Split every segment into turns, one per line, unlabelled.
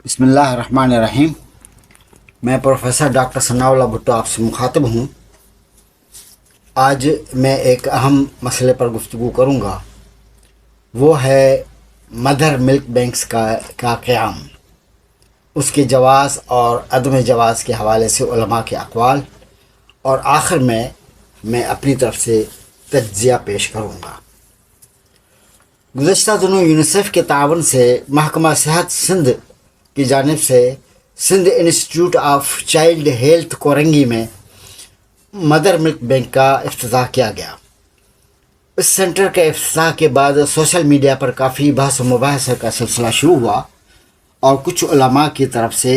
بسم اللہ الرحمن الرحیم۔ میں پروفیسر ڈاکٹر ثناء اللہ بھٹو آپ سے مخاطب ہوں۔ آج میں ایک اہم مسئلے پر گفتگو کروں گا، وہ ہے مدر ملک بینکس کا قیام، اس کے جواز اور عدم جواز کے حوالے سے علماء کے اقوال، اور آخر میں اپنی طرف سے تجزیہ پیش کروں گا۔ گزشتہ دنوں یونیسیف کے تعاون سے محکمہ صحت سندھ کی جانب سے Sindh institute of child health Korangi میں مدر ملک بینک کا افتتاح کیا گیا۔ اس سینٹر کے افتتاح کے بعد سوشل میڈیا پر کافی بحث و مباحثہ کا سلسلہ شروع ہوا اور کچھ علماء کی طرف سے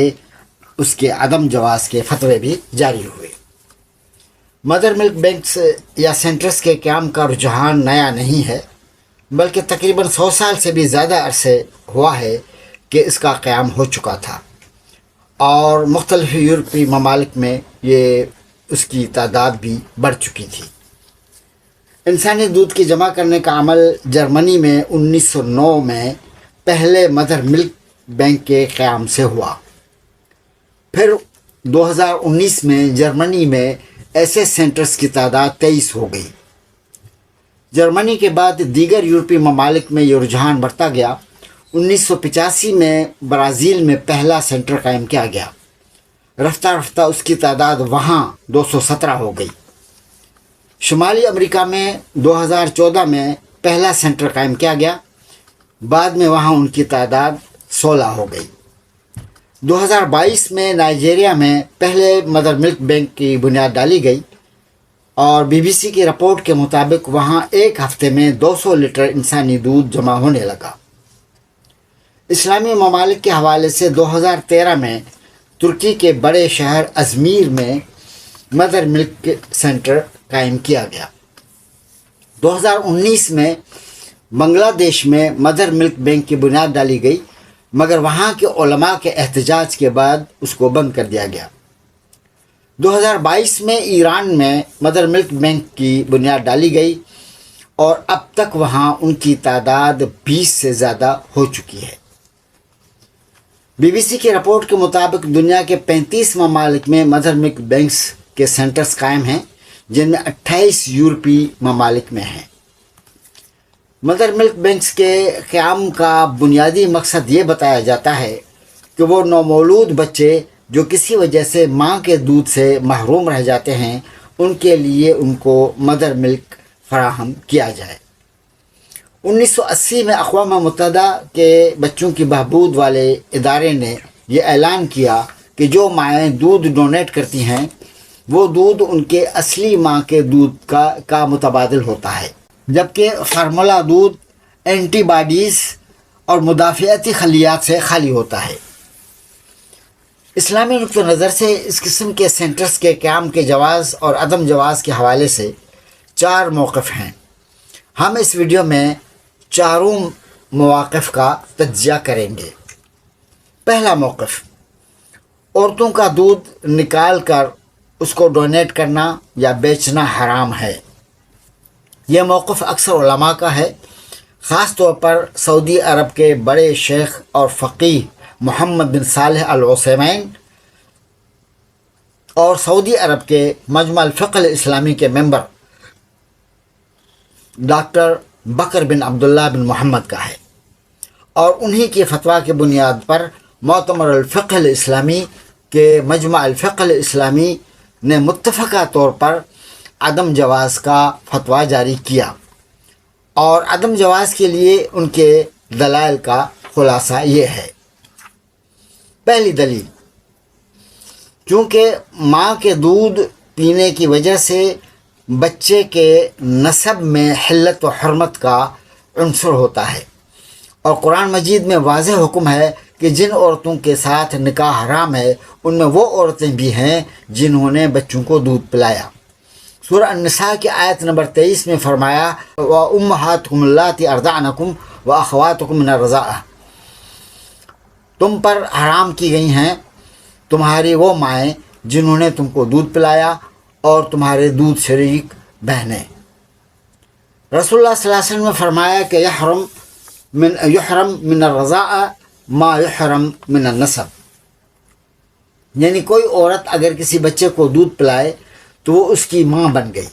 اس کے عدم جواز کے فتوے بھی جاری ہوئے۔ مدر ملک بینکس یا سینٹرز کے قیام کا رجحان نیا نہیں ہے، بلکہ تقریباً 100 سال سے بھی زیادہ عرصے ہوا ہے کہ اس کا قیام ہو چکا تھا، اور مختلف یورپی ممالک میں اس کی تعداد بھی بڑھ چکی تھی۔ انسانی دودھ کی جمع کرنے کا عمل جرمنی میں 1909 میں پہلے مدر ملک بینک کے قیام سے ہوا۔ پھر 2019 میں جرمنی میں ایسے سینٹرز کی تعداد 23 ہو گئی۔ جرمنی کے بعد دیگر یورپی ممالک میں یہ رجحان بڑھتا گیا۔ 1985 میں برازیل میں پہلا سینٹر قائم کیا گیا۔ رفتہ رفتہ اس کی تعداد وہاں 217 ہو گئی۔ شمالی امریکہ میں 2014 میں پہلا سینٹر قائم کیا گیا، بعد میں وہاں ان کی تعداد 16 ہو گئی۔ 2022 میں نائجیریا میں پہلے مدر ملک بینک کی بنیاد ڈالی گئی، اور بی بی سی کی رپورٹ کے مطابق وہاں ایک ہفتے میں 200 لیٹر انسانی دودھ جمع ہونے لگا۔ اسلامی ممالک کے حوالے سے 2013 میں ترکی کے بڑے شہر ازمیر میں مدر ملک سینٹر قائم کیا گیا۔ 2019 میں بنگلہ دیش میں مدر ملک بینک کی بنیاد ڈالی گئی، مگر وہاں کے علماء کے احتجاج کے بعد اس کو بند کر دیا گیا۔ 2022 میں ایران میں مدر ملک بینک کی بنیاد ڈالی گئی، اور اب تک وہاں ان کی تعداد 20 سے زیادہ ہو چکی ہے۔ بی بی سی کی رپورٹ کے مطابق دنیا کے 35 ممالک میں مدر ملک بینکس کے سینٹرز قائم ہیں، جن میں 28 یورپی ممالک میں ہیں۔ مدر ملک بینکس کے قیام کا بنیادی مقصد یہ بتایا جاتا ہے کہ وہ نومولود بچے جو کسی وجہ سے ماں کے دودھ سے محروم رہ جاتے ہیں، ان کے لیے ان کو مدر ملک فراہم کیا جائے۔ 1980 میں اقوام متحدہ کے بچوں کی بہبود والے ادارے نے یہ اعلان کیا کہ جو مائیں دودھ ڈونیٹ کرتی ہیں، وہ دودھ ان کے اصلی ماں کے دودھ کا متبادل ہوتا ہے، جبکہ فارمولا دودھ اینٹی باڈیز اور مدافعتی خلیات سے خالی ہوتا ہے۔ اسلامی نقطہ نظر سے اس قسم کے سینٹرز کے قیام کے جواز اور عدم جواز کے حوالے سے 4 موقف ہیں۔ ہم اس ویڈیو میں چاروں مواقف کا تجزیہ کریں گے۔ پہلا موقف، عورتوں کا دودھ نکال کر اس کو ڈونیٹ کرنا یا بیچنا حرام ہے۔ یہ موقف اکثر علماء کا ہے، خاص طور پر سعودی عرب کے بڑے شیخ اور فقیہ محمد بن صالح العثیمین، اور سعودی عرب کے مجمع الفقہ الاسلامی کے ممبر ڈاکٹر بکر بن عبداللہ بن محمد کا ہے، اور انہی کی فتویٰ کی بنیاد پر معتمر الفقہ الاسلامی کے مجمع الفقہ الاسلامی نے متفقہ طور پر عدم جواز کا فتویٰ جاری کیا، اور عدم جواز کے لیے ان کے دلائل کا خلاصہ یہ ہے۔ پہلی دلیل، چونکہ ماں کے دودھ پینے کی وجہ سے بچے کے نسب میں حلت و حرمت کا عنصر ہوتا ہے، اور قرآن مجید میں واضح حکم ہے کہ جن عورتوں کے ساتھ نکاح حرام ہے ان میں وہ عورتیں بھی ہیں جنہوں نے بچوں کو دودھ پلایا۔ سورہ النساء کی آیت نمبر 23 میں فرمایا وَأُمَّهَاتُكُمُ اللَّاتِي أَرْضَعْنَكُمْ وَأَخَوَاتُكُم مِّنَ الرَّضَاعَةِ، تم پر حرام کی گئی ہیں تمہاری وہ مائیں جنہوں نے تم کو دودھ پلایا، اور تمہارے دودھ شریک بہنیں۔ رسول اللہ صلی اللہ علیہ وسلم نے فرمایا کہ یحرم من الرضاعہ ما یحرم من النسب، یعنی کوئی عورت اگر کسی بچے کو دودھ پلائے تو وہ اس کی ماں بن گئی،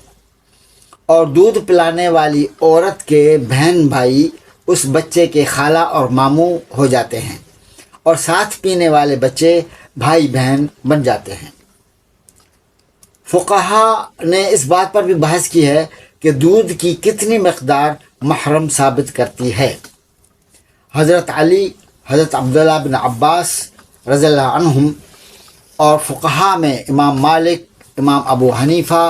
اور دودھ پلانے والی عورت کے بہن بھائی اس بچے کے خالہ اور ماموں ہو جاتے ہیں، اور ساتھ پینے والے بچے بھائی بہن بن جاتے ہیں۔ فقہا نے اس بات پر بھی بحث کی ہے کہ دودھ کی کتنی مقدار محرم ثابت کرتی ہے۔ حضرت علی، حضرت عبداللہ بن عباس رضی اللہ عنہم، اور فقہا میں امام مالک، امام ابو حنیفہ،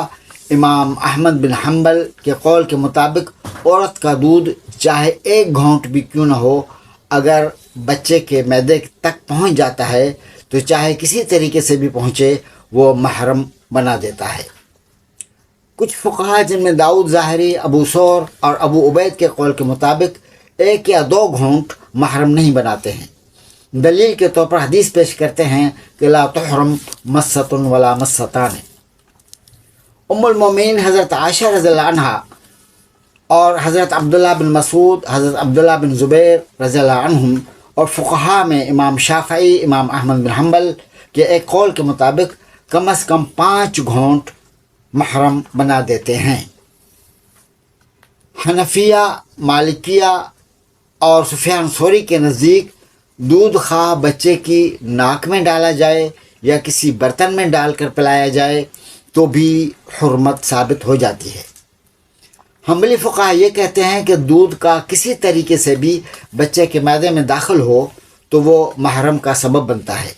امام احمد بن حنبل کے قول کے مطابق عورت کا دودھ چاہے 1 گھونٹ بھی کیوں نہ ہو، اگر بچے کے معدے تک پہنچ جاتا ہے تو چاہے کسی طریقے سے بھی پہنچے وہ محرم بنا دیتا ہے۔ کچھ فقہا جن میں داؤد ظاہری، ابو ثور اور ابو عبید کے قول کے مطابق 1 یا 2 گھونٹ محرم نہیں بناتے ہیں۔ دلیل کے طور پر حدیث پیش کرتے ہیں کہ لا تحرم مست ولا مستان۔ ام المومنین حضرت عائشہ رضی اللہ عنہا اور حضرت عبداللہ بن مسعود، حضرت عبداللہ بن زبیر رضی اللہ عنہم، اور فقہا میں امام شافعی، امام احمد بن حنبل کے ایک قول کے مطابق کم از کم 5 گھونٹ محرم بنا دیتے ہیں۔ حنفیہ، مالکیہ اور سفیان ثوری کے نزدیک دودھ خواہ بچے کی ناک میں ڈالا جائے یا کسی برتن میں ڈال کر پلایا جائے تو بھی حرمت ثابت ہو جاتی ہے۔ حنبلی فقہا یہ کہتے ہیں کہ دودھ کا کسی طریقے سے بھی بچے کے معدے میں داخل ہو تو وہ محرم کا سبب بنتا ہے،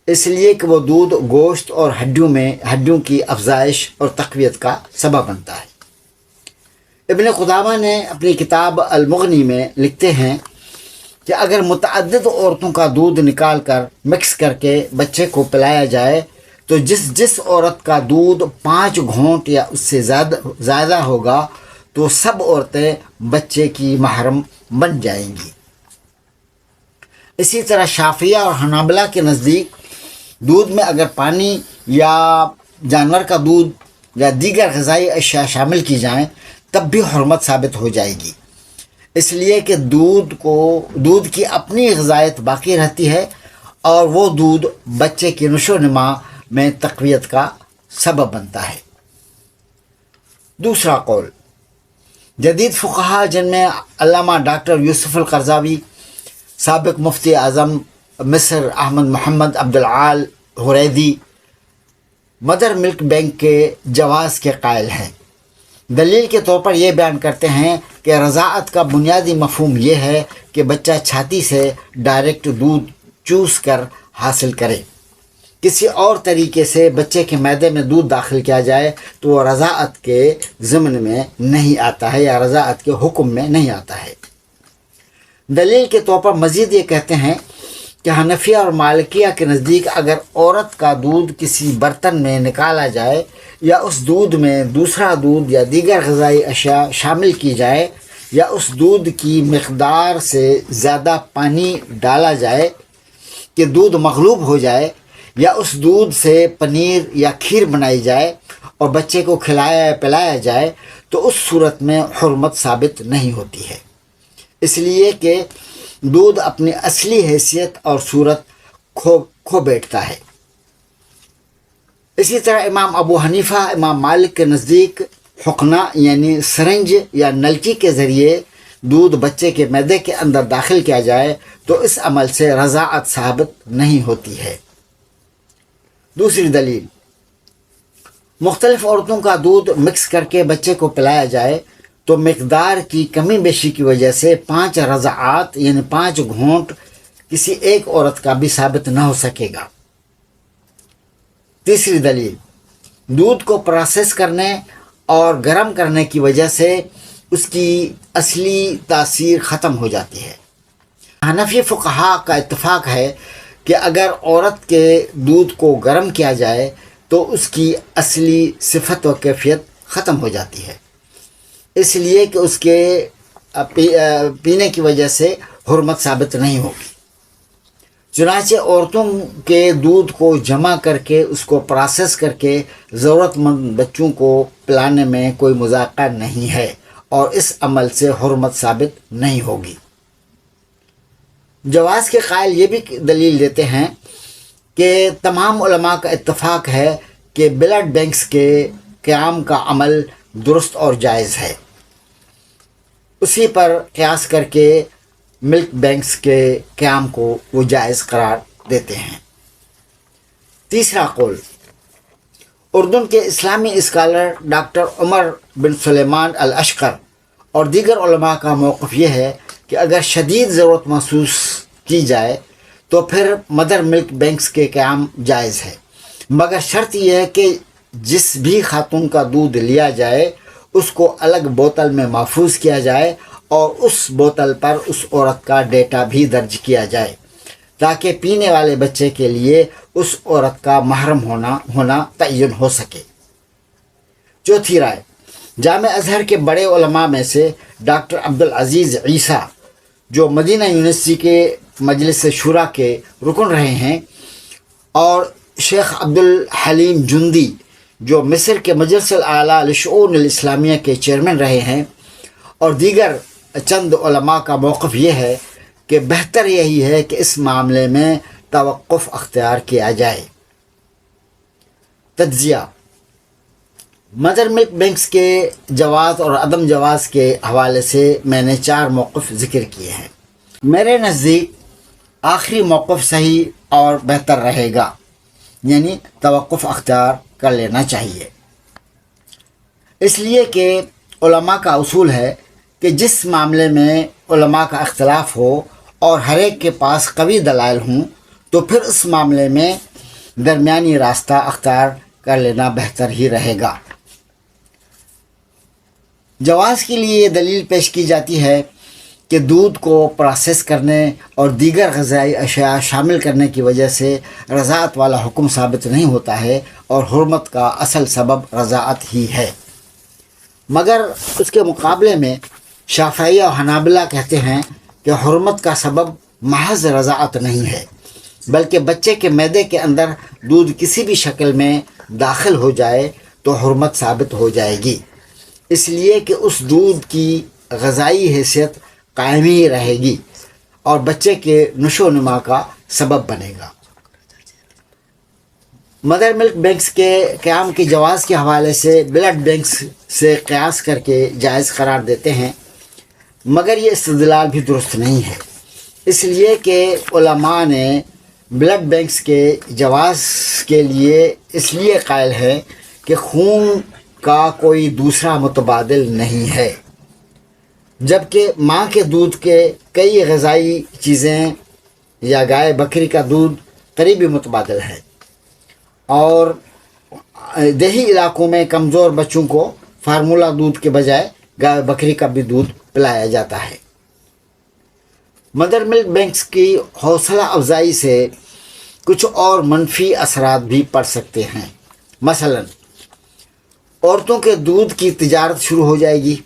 اس لیے کہ وہ دودھ گوشت اور ہڈیوں کی افزائش اور تقویت کا سبب بنتا ہے۔ ابن قدامہ نے اپنی کتاب المغنی میں لکھتے ہیں کہ اگر متعدد عورتوں کا دودھ نکال کر مکس کر کے بچے کو پلایا جائے تو جس عورت کا دودھ 5 گھونٹ یا اس سے زیادہ ہوگا تو سب عورتیں بچے کی محرم بن جائیں گی۔ اسی طرح شافعیہ اور حنابلہ کے نزدیک دودھ میں اگر پانی یا جانور کا دودھ یا دیگر غذائی اشیاء شامل کی جائیں تب بھی حرمت ثابت ہو جائے گی، اس لیے کہ دودھ کی اپنی غذائیت باقی رہتی ہے اور وہ دودھ بچے کی نشو و نما میں تقویت کا سبب بنتا ہے۔ دوسرا قول، جدید فقہا جن میں علامہ ڈاکٹر یوسف القرضاوی، سابق مفتی اعظم مصر احمد محمد عبدالعال حریدی، مدر ملک بینک کے جواز کے قائل ہیں۔ دلیل کے طور پر یہ بیان کرتے ہیں کہ رضاعت کا بنیادی مفہوم یہ ہے کہ بچہ چھاتی سے ڈائریکٹ دودھ چوس کر حاصل کرے، کسی اور طریقے سے بچے کے معدے میں دودھ داخل کیا جائے تو وہ رضاعت کے ضمن میں نہیں آتا ہے یا رضاعت کے حکم میں نہیں آتا ہے۔ دلیل کے طور پر مزید یہ کہتے ہیں کہ حنفیہ اور مالکیہ کے نزدیک اگر عورت کا دودھ کسی برتن میں نکالا جائے یا اس دودھ میں دوسرا دودھ یا دیگر غذائی اشیاء شامل کی جائے یا اس دودھ کی مقدار سے زیادہ پانی ڈالا جائے کہ دودھ مغلوب ہو جائے یا اس دودھ سے پنیر یا کھیر بنائی جائے اور بچے کو کھلایا یا پلایا جائے تو اس صورت میں حرمت ثابت نہیں ہوتی ہے، اس لیے کہ دودھ اپنی اصلی حیثیت اور صورت کھو بیٹھتا ہے۔ اسی طرح امام ابو حنیفہ، امام مالک کے نزدیک حقنہ یعنی سرنج یا نلکی کے ذریعے دودھ بچے کے معدے کے اندر داخل کیا جائے تو اس عمل سے رضاعت ثابت نہیں ہوتی ہے۔ دوسری دلیل، مختلف عورتوں کا دودھ مکس کر کے بچے کو پلایا جائے تو مقدار کی کمی بیشی کی وجہ سے 5 رضاعات یعنی 5 گھونٹ کسی ایک عورت کا بھی ثابت نہ ہو سکے گا۔ تیسری دلیل، دودھ کو پروسیس کرنے اور گرم کرنے کی وجہ سے اس کی اصلی تاثیر ختم ہو جاتی ہے۔ حنفی فقہا کا اتفاق ہے کہ اگر عورت کے دودھ کو گرم کیا جائے تو اس کی اصلی صفت و کیفیت ختم ہو جاتی ہے، اس لیے کہ اس کے پینے کی وجہ سے حرمت ثابت نہیں ہوگی۔ چنانچہ عورتوں کے دودھ کو جمع کر کے اس کو پروسیس کر کے ضرورت مند بچوں کو پلانے میں کوئی مذاقہ نہیں ہے اور اس عمل سے حرمت ثابت نہیں ہوگی۔ جواز کے قائل یہ بھی دلیل دیتے ہیں کہ تمام علماء کا اتفاق ہے کہ بلڈ بینکس کے قیام کا عمل درست اور جائز ہے، اسی پر قیاس کر کے ملک بینکس کے قیام کو وہ جائز قرار دیتے ہیں۔ تیسرا قول، اردن کے اسلامی اسکالر ڈاکٹر عمر بن سلیمان الاشقر اور دیگر علماء کا موقف یہ ہے کہ اگر شدید ضرورت محسوس کی جائے تو پھر مدر ملک بینکس کے قیام جائز ہے، مگر شرط یہ ہے کہ جس بھی خاتون کا دودھ لیا جائے اس کو الگ بوتل میں محفوظ کیا جائے اور اس بوتل پر اس عورت کا ڈیٹا بھی درج کیا جائے تاکہ پینے والے بچے کے لیے اس عورت کا محرم ہونا تعین ہو سکے۔ چوتھی رائے، جامع ازہر کے بڑے علماء میں سے ڈاکٹر عبدالعزیز عیسیٰ جو مدینہ یونیورسٹی کے مجلس شورا کے رکن رہے ہیں، اور شیخ عبدالحلیم جندی جو مصر کے مجلس الاعلیٰ للشؤون الاسلامیہ کے چیئرمین رہے ہیں، اور دیگر چند علماء کا موقف یہ ہے کہ بہتر یہی ہے کہ اس معاملے میں توقف اختیار کیا جائے۔ تجزیہ، مدر ملک بینکس کے جواز اور عدم جواز کے حوالے سے میں نے 4 موقف ذکر کیے ہیں۔ میرے نزدیک آخری موقف صحیح اور بہتر رہے گا، یعنی توقف اختیار کر لینا چاہیے، اس لیے کہ علماء کا اصول ہے کہ جس معاملے میں علماء کا اختلاف ہو اور ہر ایک کے پاس قوی دلائل ہوں تو پھر اس معاملے میں درمیانی راستہ اختیار کر لینا بہتر ہی رہے گا۔ جواز کے لیے یہ دلیل پیش کی جاتی ہے کہ دودھ کو پروسیس کرنے اور دیگر غذائی اشیاء شامل کرنے کی وجہ سے رضاعت والا حکم ثابت نہیں ہوتا ہے اور حرمت کا اصل سبب رضاعت ہی ہے، مگر اس کے مقابلے میں شافعیہ اور حنابلہ کہتے ہیں کہ حرمت کا سبب محض رضاعت نہیں ہے، بلکہ بچے کے معدے کے اندر دودھ کسی بھی شکل میں داخل ہو جائے تو حرمت ثابت ہو جائے گی، اس لیے کہ اس دودھ کی غذائی حیثیت قائم ہی رہے گی اور بچے کے نشو و نما کا سبب بنے گا۔ مدر ملک بینکس کے قیام کے جواز کے حوالے سے بلڈ بینکس سے قیاس کر کے جائز قرار دیتے ہیں، مگر یہ استدلال بھی درست نہیں ہے، اس لیے کہ علماء نے بلڈ بینکس کے جواز کے لیے اس لیے قائل ہے کہ خون کا کوئی دوسرا متبادل نہیں ہے، جبکہ ماں کے دودھ کے کئی غذائی چیزیں یا گائے بکری کا دودھ قریبی متبادل ہے، اور دیہی علاقوں میں کمزور بچوں کو فارمولہ دودھ کے بجائے گائے بکری کا بھی دودھ پلایا جاتا ہے۔ مدر ملک بینکس کی حوصلہ افزائی سے کچھ اور منفی اثرات بھی پڑ سکتے ہیں، مثلا عورتوں کے دودھ کی تجارت شروع ہو جائے گی،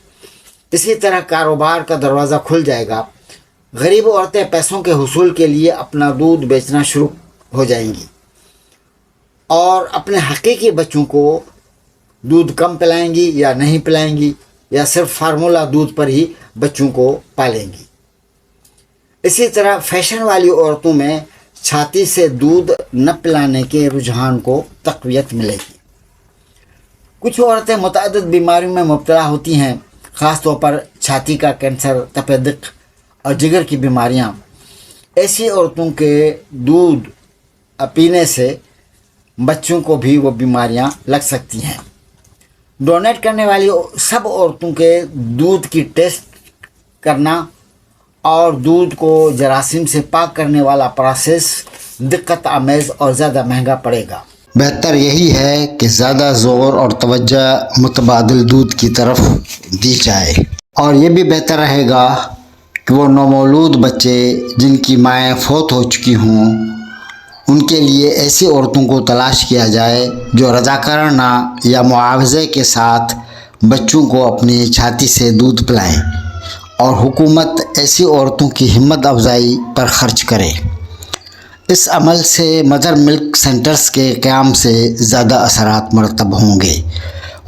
اسی طرح کاروبار کا دروازہ کھل جائے گا، غریب عورتیں پیسوں کے حصول کے لیے اپنا دودھ بیچنا شروع ہو جائیں گی اور اپنے حقیقی بچوں کو دودھ کم پلائیں گی یا نہیں پلائیں گی، یا صرف فارمولہ دودھ پر ہی بچوں کو پالیں گی۔ اسی طرح فیشن والی عورتوں میں چھاتی سے دودھ نہ پلانے کے رجحان کو تقویت ملے گی۔ کچھ عورتیں متعدد بیماریوں میں مبتلا ہوتی ہیں، خاص طور پر چھاتی کا کینسر، تپ دق اور جگر کی بیماریاں۔ ایسی عورتوں کے دودھ پینے سے بچوں کو بھی وہ بیماریاں لگ سکتی ہیں۔ ڈونیٹ کرنے والی سب عورتوں کے دودھ کی ٹیسٹ کرنا اور دودھ کو جراثیم سے پاک کرنے والا پروسیس دقت آمیز اور زیادہ مہنگا پڑے گا۔
بہتر یہی ہے کہ زیادہ زور اور توجہ متبادل دودھ کی طرف دی جائے، اور یہ بھی بہتر رہے گا کہ وہ نومولود بچے جن کی مائیں فوت ہو چکی ہوں ان کے لیے ایسی عورتوں کو تلاش کیا جائے جو رضاکارانہ یا معاوضے کے ساتھ بچوں کو اپنی چھاتی سے دودھ پلائیں، اور حکومت ایسی عورتوں کی ہمت افزائی پر خرچ کرے۔ اس عمل سے مدر ملک سینٹرز کے قیام سے زیادہ اثرات مرتب ہوں گے۔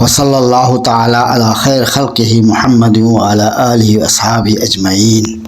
وصلی اللہ تعالی علی خیر خلقہ محمد وعلی آلہ واصحابہ اجمعین۔